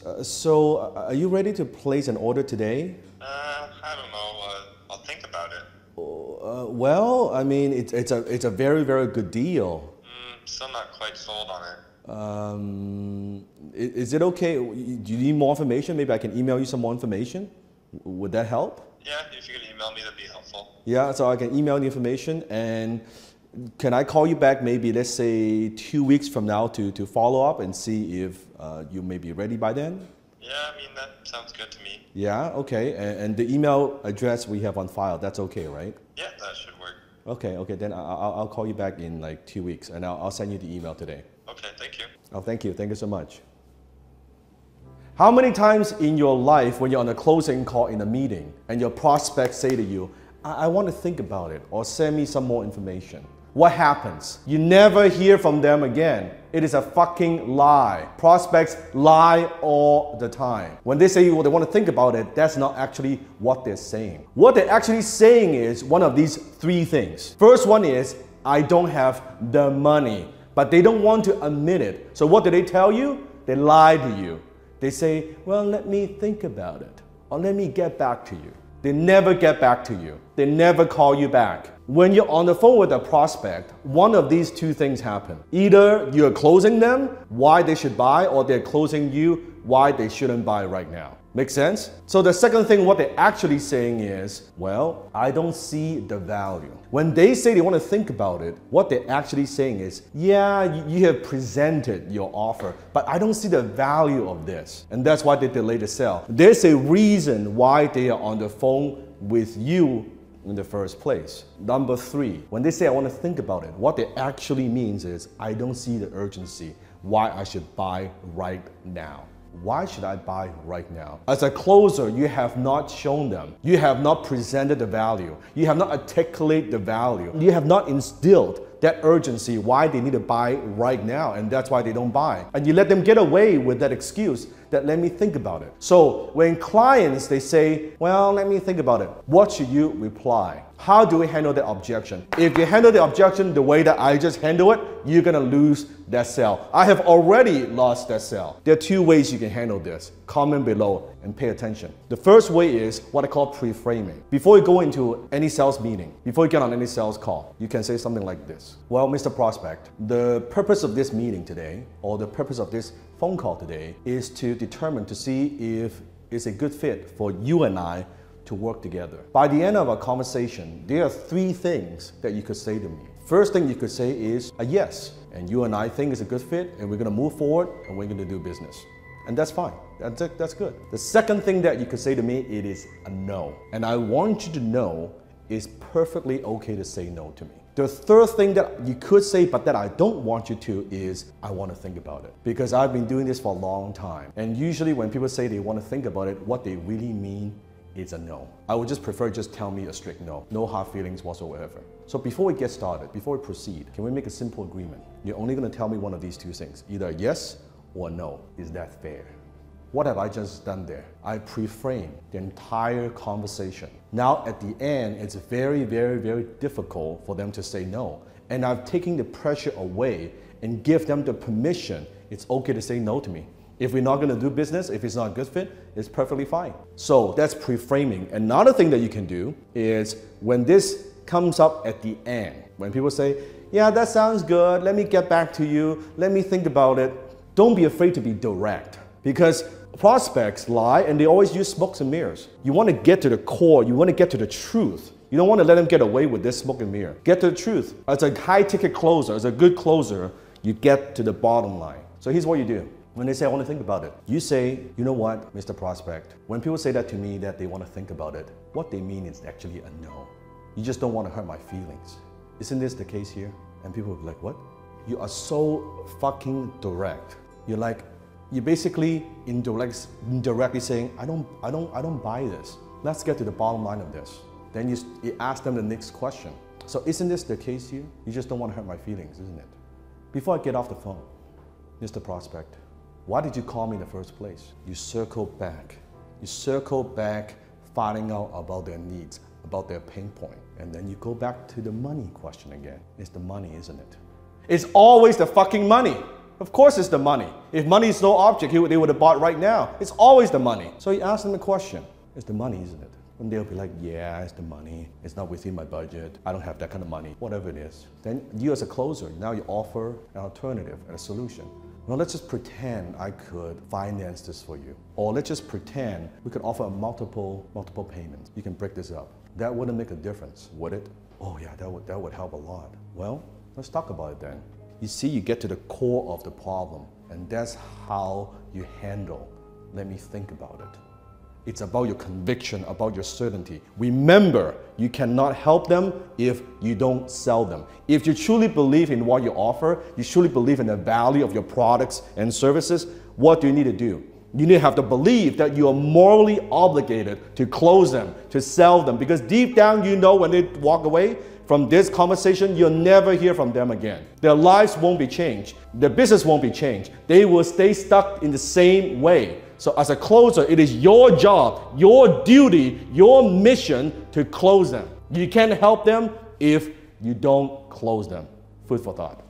Are you ready to place an order today? I don't know. I'll think about it. Well, I mean, it's a very, very good deal. Still not quite sold on it. Is it okay? Do you need more information? Maybe I can email you some more information. Would that help? Yeah, if you could email me, that'd be helpful. Yeah, so I can email the information, and can I call you back maybe, let's say, 2 weeks from now to follow up and see if you may be ready by then? Yeah, I mean, that sounds good to me. Yeah, okay. And the email address we have on file, that's okay, right? Yeah, that should work. Okay, then I'll call you back in like 2 weeks, and I'll send you the email today. Okay, thank you. Oh, thank you so much. How many times in your life when you're on a closing call in a meeting and your prospects say to you, I want to think about it, or send me some more information? What happens? You never hear from them again. It is a fucking lie. Prospects lie all the time. When they say they want to think about it, that's not actually what they're saying. What they're actually saying is one of these 3 things. First one is, I don't have the money, but they don't want to admit it. So what do they tell you? They lie to you. They say, well, let me think about it, or let me get back to you. They never get back to you. They never call you back. When you're on the phone with a prospect, one of these 2 things happen. Either you're closing them why they should buy, or they're closing you why they shouldn't buy right now. Make sense? So the second thing, what they're actually saying is, well, I don't see the value. When they say they want to think about it, what they're actually saying is, yeah, you have presented your offer, but I don't see the value of this. And that's why they delay the sale. There's a reason why they are on the phone with you in the first place. Number 3, when they say I want to think about it, what it actually means is, I don't see the urgency why I should buy right now. Why should I buy right now? As a closer, you have not shown them. You have not presented the value. You have not articulated the value. You have not instilled that urgency why they need to buy right now, and that's why they don't buy. And you let them get away with that excuse that let me think about it. So when clients, they say, well, let me think about it, what should you reply? How do we handle the objection? If you handle the objection the way that I just handle it, you're gonna lose that sale. I have already lost that sale. There are 2 ways you can handle this. Comment below and pay attention. The first way is what I call pre-framing. Before you go into any sales meeting, before you get on any sales call, you can say something like this. Well, Mr. Prospect, the purpose of this meeting today, or the purpose of this phone call today, is to determine to see if it's a good fit for you and I to work together. By the end of our conversation, there are 3 things that you could say to me. First thing you could say is a yes, and you and I think it's a good fit, and we're gonna move forward, and we're gonna do business. And that's fine, that's good. The second thing that you could say to me, it is a no. And I want you to know it's perfectly okay to say no to me. The third thing that you could say, but that I don't want you to, is I want to think about it. Because I've been doing this for a long time. And usually when people say they want to think about it, what they really mean is a no. I would just prefer just tell me a strict no. No hard feelings whatsoever. So before we get started, before we proceed, can we make a simple agreement? You're only going to tell me one of these 2 things, either yes or no. Is that fair? What have I just done there? I pre-framed the entire conversation. Now at the end, it's very, very, very difficult for them to say no. And I've taken the pressure away and give them the permission. It's okay to say no to me. If we're not going to do business, if it's not a good fit, it's perfectly fine. So that's pre-framing. Another thing that you can do is when this comes up at the end, when people say, yeah, that sounds good, let me get back to you, let me think about it, don't be afraid to be direct. Because prospects lie and they always use smokes and mirrors. You want to get to the core, you want to get to the truth. You don't want to let them get away with this smoke and mirror. Get to the truth. As a high-ticket closer, as a good closer, you get to the bottom line. So here's what you do. When they say, I want to think about it, you say, you know what, Mr. Prospect, when people say that to me, that they want to think about it, what they mean is actually a no. You just don't want to hurt my feelings. Isn't this the case here? And people will be like, what? You are so fucking direct. You're basically indirectly saying, I don't buy this. Let's get to the bottom line of this. Then you ask them the next question. So isn't this the case here? You just don't want to hurt my feelings, isn't it? Before I get off the phone, Mr. Prospect, why did you call me in the first place? You circle back. You circle back finding out about their needs, about their pain point. And then you go back to the money question again. It's the money, isn't it? It's always the fucking money. Of course it's the money. If money is no object, they would have bought right now. It's always the money. So you ask them the question, it's the money, isn't it? And they'll be like, yeah, it's the money. It's not within my budget. I don't have that kind of money. Whatever it is. Then you as a closer, now you offer an alternative, a solution. Well, let's just pretend I could finance this for you. Or let's just pretend we could offer multiple payments. You can break this up. That wouldn't make a difference, would it? Oh yeah, that would help a lot. Well, let's talk about it then. You see, you get to the core of the problem, and that's how you handle. Let me think about it. It's about your conviction, about your certainty. Remember, you cannot help them if you don't sell them. If you truly believe in what you offer, you truly believe in the value of your products and services, what do you need to do? You need to have to believe that you are morally obligated to close them, to sell them, because deep down you know when they walk away from this conversation, you'll never hear from them again. Their lives won't be changed. Their business won't be changed. They will stay stuck in the same way. So as a closer, it is your job, your duty, your mission to close them. You can't help them if you don't close them. Food for thought.